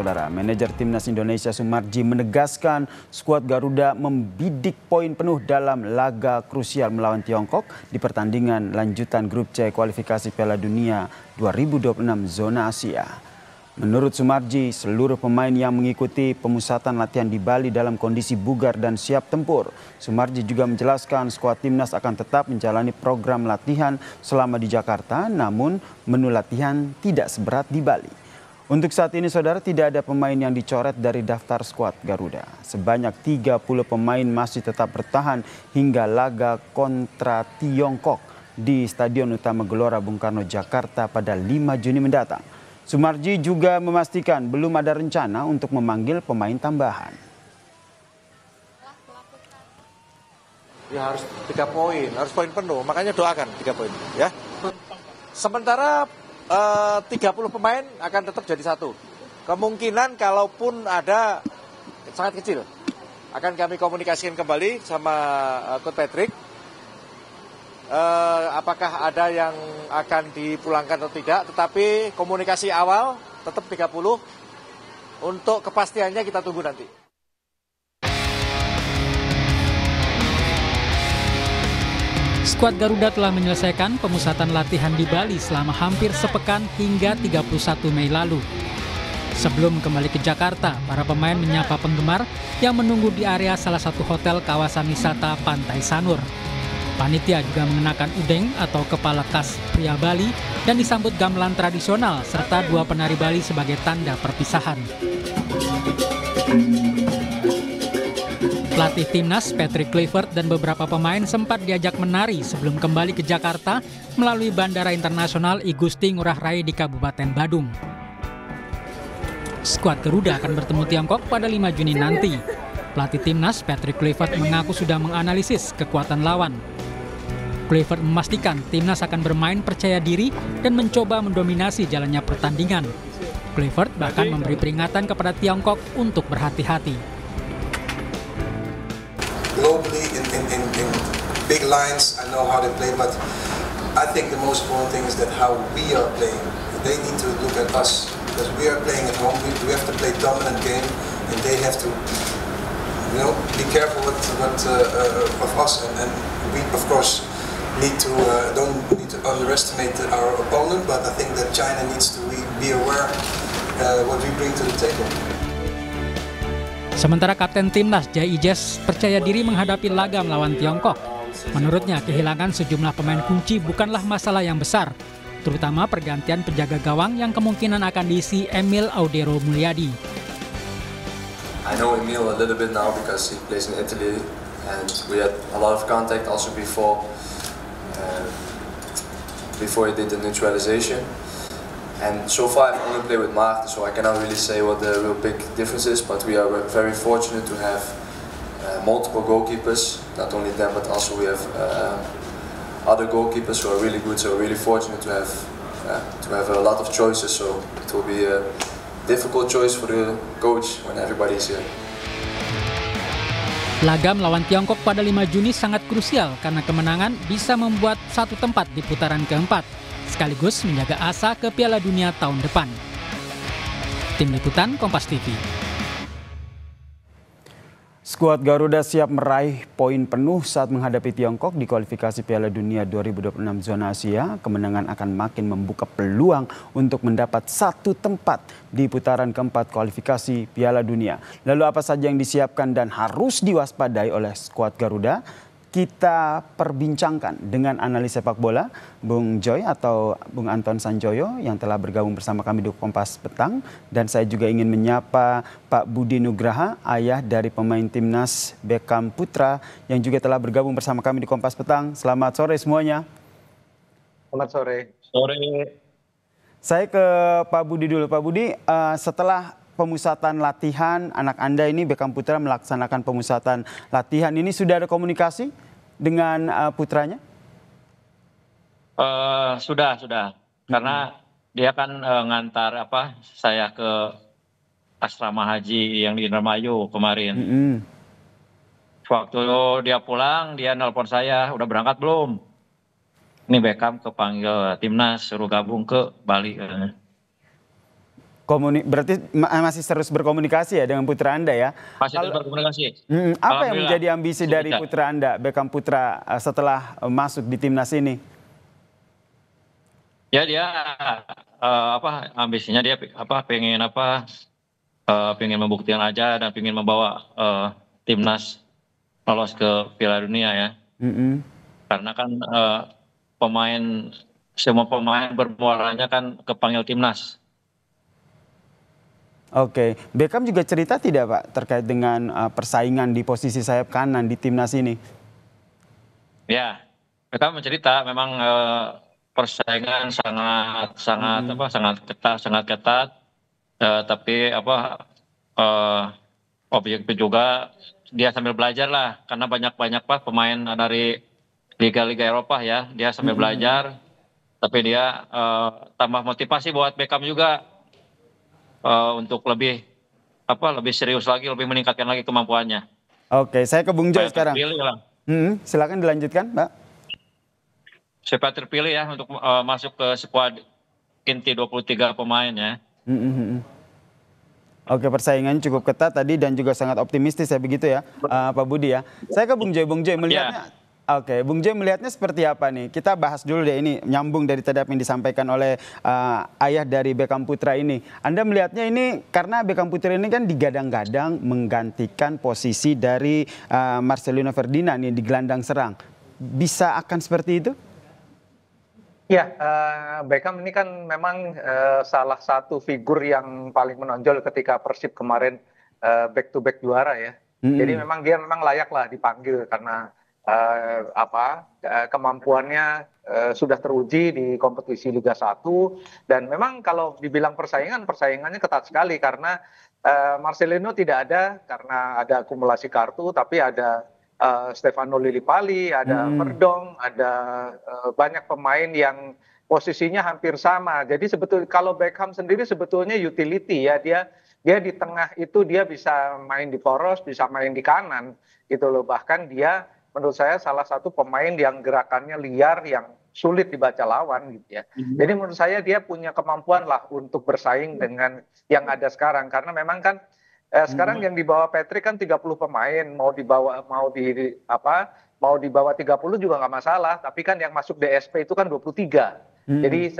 Saudara, manajer Timnas Indonesia Sumarji menegaskan skuad Garuda membidik poin penuh dalam laga krusial melawan Tiongkok di pertandingan lanjutan grup C kualifikasi Piala Dunia 2026 zona Asia. Menurut Sumarji, seluruh pemain yang mengikuti pemusatan latihan di Bali dalam kondisi bugar dan siap tempur. Sumarji juga menjelaskan skuad Timnas akan tetap menjalani program latihan selama di Jakarta, namun menu latihan tidak seberat di Bali. Untuk saat ini, saudara, tidak ada pemain yang dicoret dari daftar skuad Garuda. Sebanyak 30 pemain masih tetap bertahan hingga laga kontra Tiongkok di Stadion Utama Gelora Bung Karno, Jakarta pada 5 Juni mendatang. Sumarji juga memastikan belum ada rencana untuk memanggil pemain tambahan. Ya harus 3 poin, harus poin penuh, makanya doakan 3 poin ya. Sementara 30 pemain akan tetap jadi satu. Kemungkinan kalaupun ada sangat kecil. Akan kami komunikasikan kembali sama Coach Patrick. Apakah ada yang akan dipulangkan atau tidak. Tetapi komunikasi awal tetap 30. Untuk kepastiannya kita tunggu nanti. Skuad Garuda telah menyelesaikan pemusatan latihan di Bali selama hampir sepekan hingga 31 Mei lalu. Sebelum kembali ke Jakarta, para pemain menyapa penggemar yang menunggu di area salah satu hotel kawasan wisata Pantai Sanur. Panitia juga mengenakan udeng atau kepala khas pria Bali dan disambut gamelan tradisional serta 2 penari Bali sebagai tanda perpisahan. Pelatih Timnas Patrick Kluivert dan beberapa pemain sempat diajak menari sebelum kembali ke Jakarta melalui Bandara Internasional I Gusti Ngurah Rai di Kabupaten Badung. Skuad Garuda akan bertemu Tiongkok pada 5 Juni nanti. Pelatih Timnas Patrick Kluivert mengaku sudah menganalisis kekuatan lawan. Kluivert memastikan Timnas akan bermain percaya diri dan mencoba mendominasi jalannya pertandingan. Kluivert bahkan memberi peringatan kepada Tiongkok untuk berhati-hati. Globally, in big lines, I know how they play, but I think the most important thing is that how we are playing. They need to look at us, because we are playing at home. We have to play dominant game, and they have to, be careful of us. And we, of course, don't need to underestimate our opponent, but I think that China needs to be aware what we bring to the table. Sementara Kapten Timnas Jai Ijes percaya diri menghadapi laga melawan Tiongkok. Menurutnya kehilangan sejumlah pemain kunci bukanlah masalah yang besar, terutama pergantian penjaga gawang yang kemungkinan akan diisi Emil Audero Mulyadi. I know Emil a little bit now because he plays in Italy and we had a lot of contact also before he did the neutralization. And so far I've only played with Maarten, so I cannot really say what the real big difference is, but we are very fortunate to have multiple goalkeepers, not only them but also we have other goalkeepers who are really good, so we're really fortunate to have a lot of choices, so it will be a difficult choice for the coach when everybody is here. Laga melawan Tiongkok pada 5 Juni sangat krusial karena kemenangan bisa membuat satu tempat di putaran keempat, sekaligus menjaga asa ke Piala Dunia tahun depan. Tim Liputan Kompas TV. Skuad Garuda siap meraih poin penuh saat menghadapi Tiongkok di kualifikasi Piala Dunia 2026 zona Asia. Kemenangan akan makin membuka peluang untuk mendapat satu tempat di putaran keempat kualifikasi Piala Dunia. Lalu apa saja yang disiapkan dan harus diwaspadai oleh skuad Garuda? Kita perbincangkan dengan analis sepak bola, Bung Joy atau Bung Anton Sanjoyo yang telah bergabung bersama kami di Kompas Petang. Dan saya juga ingin menyapa Pak Budi Nugraha, ayah dari pemain Timnas Beckham Putra yang juga telah bergabung bersama kami di Kompas Petang. Selamat sore semuanya. Selamat sore. Sore. Saya ke Pak Budi dulu. Pak Budi, setelah pemusatan latihan anak Anda ini Beckham Putra melaksanakan pemusatan latihan ini, sudah ada komunikasi dengan putranya? Sudah. Karena dia kan ngantar saya ke asrama haji yang di Indramayu kemarin. Waktu dia pulang, dia nelpon saya, udah berangkat belum? Ini Beckham kepanggil timnas, suruh gabung ke Bali. Berarti masih terus berkomunikasi ya dengan putra Anda ya? Masih terus berkomunikasi. Apa yang menjadi ambisi dari putra Anda, Beckham Putra, setelah masuk di timnas ini? Ya dia ambisinya dia pengen membuktikan aja dan pengen membawa timnas lolos ke Piala Dunia ya. Karena kan semua pemain bermuaranya kan kepanggil timnas. Oke, Beckham juga cerita tidak Pak terkait dengan persaingan di posisi sayap kanan di timnas ini? Ya, Beckham mencerita memang persaingan sangat ketat, tapi objektif juga dia sambil belajar lah, karena banyak pemain dari liga-liga Eropa ya, dia sambil belajar, tapi dia tambah motivasi buat Beckham juga untuk lebih serius lagi, lebih meningkatkan lagi kemampuannya. Oke, saya ke Bung Joy sekarang. Silakan dilanjutkan, Mbak. Supaya terpilih ya untuk masuk ke skuad inti 23 pemain ya. Oke, persaingannya cukup ketat tadi dan juga sangat optimistis ya begitu ya, Pak Budi ya. Saya ke Bung Joy. Bung Joy melihatnya, Oke, Bung Joy melihatnya seperti apa nih? Kita bahas dulu deh ini, nyambung dari tadi apa yang disampaikan oleh ayah dari Beckham Putra ini. Anda melihatnya ini karena Beckham Putra ini kan digadang-gadang menggantikan posisi dari Marcelino Ferdinand nih di gelandang serang. Bisa akan seperti itu? Ya, Beckham ini kan memang salah satu figur yang paling menonjol ketika Persib kemarin back to back juara ya. Jadi memang dia layak lah dipanggil karena kemampuannya sudah teruji di kompetisi Liga 1 dan memang kalau dibilang persaingannya ketat sekali karena Marcelino tidak ada karena ada akumulasi kartu, tapi ada Stefano Lillipali, ada Verdong, ada banyak pemain yang posisinya hampir sama. Jadi sebetulnya kalau Beckham sendiri sebetulnya utility ya, dia di tengah itu dia bisa main di poros, bisa main di kanan gitu loh. Bahkan dia menurut saya salah satu pemain yang gerakannya liar, yang sulit dibaca lawan gitu ya. Jadi menurut saya dia punya kemampuan lah untuk bersaing dengan yang ada sekarang, karena memang kan sekarang yang dibawa Patrick kan 30 pemain, mau dibawa 30 juga nggak masalah, tapi kan yang masuk DSP itu kan 23. Jadi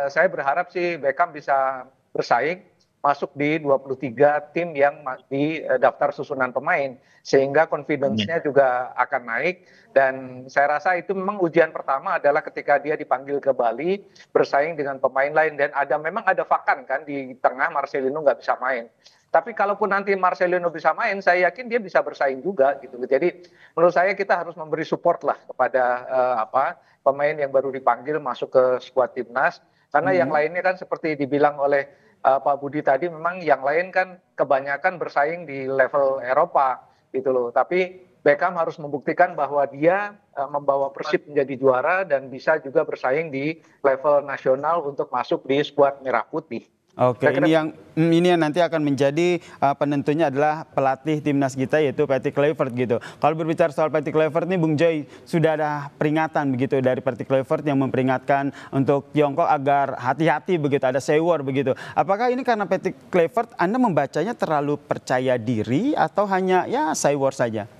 saya berharap sih Beckham bisa bersaing masuk di 23 tim yang di daftar susunan pemain, sehingga confidence-nya juga akan naik. Dan saya rasa itu memang ujian pertama adalah ketika dia dipanggil ke Bali bersaing dengan pemain lain, dan memang ada vakan kan di tengah, Marcelino nggak bisa main. Tapi kalaupun nanti Marcelino bisa main, saya yakin dia bisa bersaing juga gitu. Jadi menurut saya kita harus memberi support lah kepada pemain yang baru dipanggil masuk ke skuad timnas, karena yang lainnya kan seperti dibilang oleh Pak Budi tadi, memang yang lain kan kebanyakan bersaing di level Eropa gitu loh. Tapi Beckham harus membuktikan bahwa dia membawa Persib menjadi juara dan bisa juga bersaing di level nasional untuk masuk di skuad merah putih. Oke, ini yang nanti akan menjadi penentunya adalah pelatih timnas kita, yaitu Patrick Kluivert gitu. Kalau berbicara soal Patrick Kluivert nih, Bung Joy, sudah ada peringatan begitu dari Patrick Kluivert yang memperingatkan untuk Tiongkok agar hati-hati begitu, ada say war begitu. Apakah ini karena Patrick Kluivert Anda membacanya terlalu percaya diri atau hanya ya say war saja?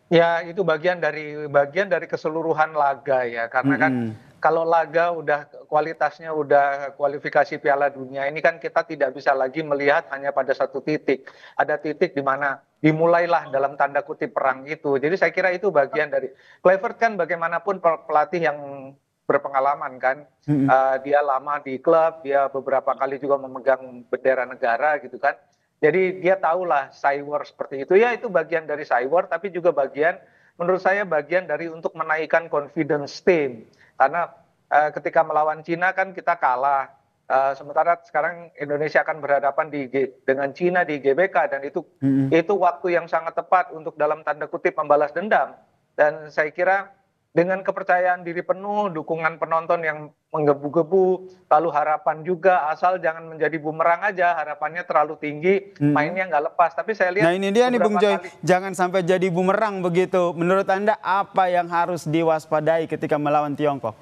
Ya, itu bagian dari keseluruhan laga ya, karena kan kalau laga udah kualitasnya udah kualifikasi Piala Dunia ini kan kita tidak bisa lagi melihat hanya pada satu titik. Ada titik di mana dimulailah dalam tanda kutip perang itu. Jadi saya kira itu bagian dari Kluivert kan bagaimanapun pelatih yang berpengalaman kan. Dia lama di klub, dia beberapa kali juga memegang bendera negara gitu kan. Jadi dia tahulah cywar seperti itu. Ya itu bagian dari cywar, tapi juga menurut saya bagian dari untuk menaikkan confidence tim. Karena ketika melawan Cina kan kita kalah. Sementara sekarang Indonesia akan berhadapan dengan Cina di GBK, dan itu waktu yang sangat tepat untuk dalam tanda kutip membalas dendam. Dan saya kira dengan kepercayaan diri penuh, dukungan penonton yang menggebu-gebu, lalu harapan juga, asal jangan menjadi bumerang aja, harapannya terlalu tinggi, mainnya nggak lepas. Tapi saya lihat, nah ini dia nih Bung Joy, jangan sampai jadi bumerang begitu. Menurut Anda apa yang harus diwaspadai ketika melawan Tiongkok?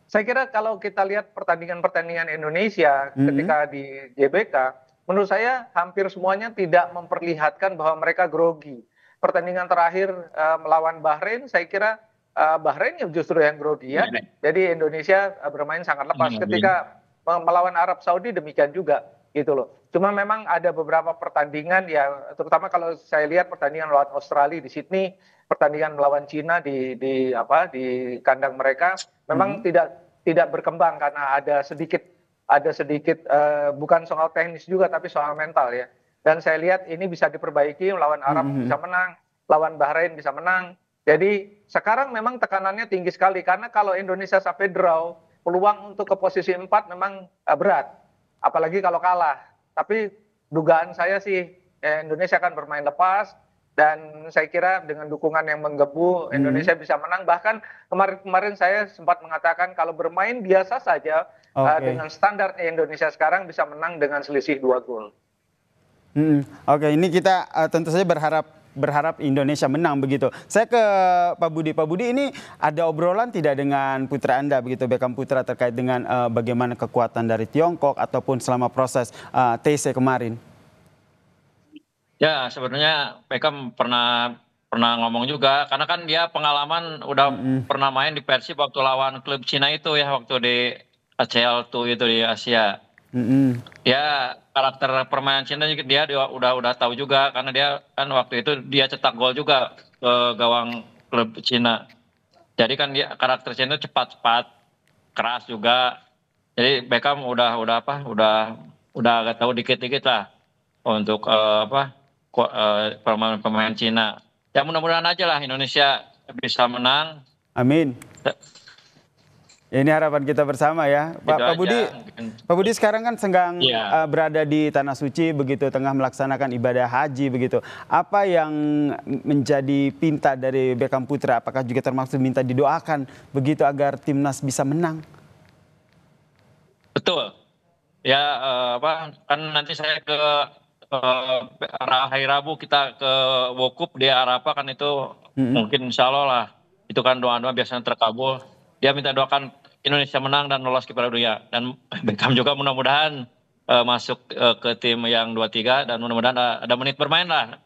Saya kira kalau kita lihat pertandingan-pertandingan Indonesia ketika di GBK, menurut saya hampir semuanya tidak memperlihatkan bahwa mereka grogi. Pertandingan terakhir melawan Bahrain, saya kira Bahrain yang justru yang grogi ya. Jadi Indonesia bermain sangat lepas. Ketika melawan Arab Saudi demikian juga gitu loh. Cuma memang ada beberapa pertandingan ya, terutama kalau saya lihat pertandingan melawan Australia di Sydney, pertandingan melawan Cina di kandang mereka memang tidak berkembang karena ada sedikit bukan soal teknis juga tapi soal mental ya. Dan saya lihat ini bisa diperbaiki, melawan Arab bisa menang, lawan Bahrain bisa menang. Jadi sekarang memang tekanannya tinggi sekali karena kalau Indonesia sampai draw, peluang untuk ke posisi 4 memang berat. Apalagi kalau kalah. Tapi dugaan saya sih Indonesia akan bermain lepas. Dan saya kira dengan dukungan yang menggebu Indonesia bisa menang. Bahkan kemarin saya sempat mengatakan kalau bermain biasa saja dengan standarnya Indonesia sekarang bisa menang dengan selisih 2 gol. Oke, ini kita tentu saja berharap Indonesia menang begitu. Saya ke Pak Budi. Pak Budi, ini ada obrolan tidak dengan putra Anda begitu, Beckham Putra, terkait dengan bagaimana kekuatan dari Tiongkok ataupun selama proses TC kemarin? Ya, sebenarnya Beckham pernah ngomong juga, karena kan dia pengalaman udah pernah main di Persib waktu lawan klub Cina itu ya, waktu di ACL tuh itu di Asia. Ya, karakter permainan Cina dia udah tahu juga, karena dia kan waktu itu dia cetak gol juga ke gawang klub Cina. Jadi kan dia karakter Cina cepat, keras juga. Jadi Beckham udah agak tahu dikit-dikit lah untuk pemain Cina. Ya mudah-mudahan aja lah Indonesia bisa menang. Amin. Ini harapan kita bersama ya, Pak Budi. Pak Budi sekarang kan sedang berada di Tanah Suci begitu, tengah melaksanakan ibadah haji begitu. Apa yang menjadi pinta dari Beckham Putra? Apakah juga termasuk minta didoakan begitu agar timnas bisa menang? Betul. Ya kan nanti saya ke hari Rabu kita ke Wukuf di Arafah kan itu mungkin insya Allah lah. Itu kan doa-doa biasanya terkabul. Dia minta doakan Indonesia menang dan lolos ke Piala Dunia. Dan Beckham juga mudah-mudahan masuk ke tim yang 2-3 dan mudah-mudahan ada menit bermain lah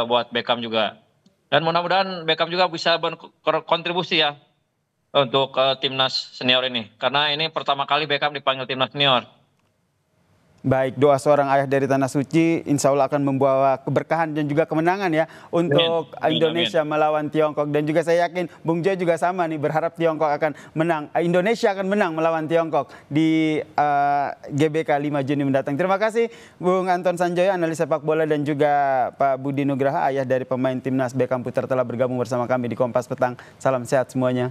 buat Beckham juga. Dan mudah-mudahan Beckham juga bisa berkontribusi ya untuk timnas senior ini. Karena ini pertama kali Beckham dipanggil timnas senior. Baik, doa seorang ayah dari Tanah Suci insya Allah akan membawa keberkahan dan juga kemenangan ya untuk Indonesia melawan Tiongkok. Dan juga saya yakin Bung Joy juga sama nih, berharap Tiongkok akan menang. Indonesia akan menang melawan Tiongkok di GBK 5 Juni mendatang. Terima kasih Bung Anton Sanjoyo, analis sepak bola, dan juga Pak Budi Nugraha, ayah dari pemain timnas Beckham Putra, telah bergabung bersama kami di Kompas Petang. Salam sehat semuanya.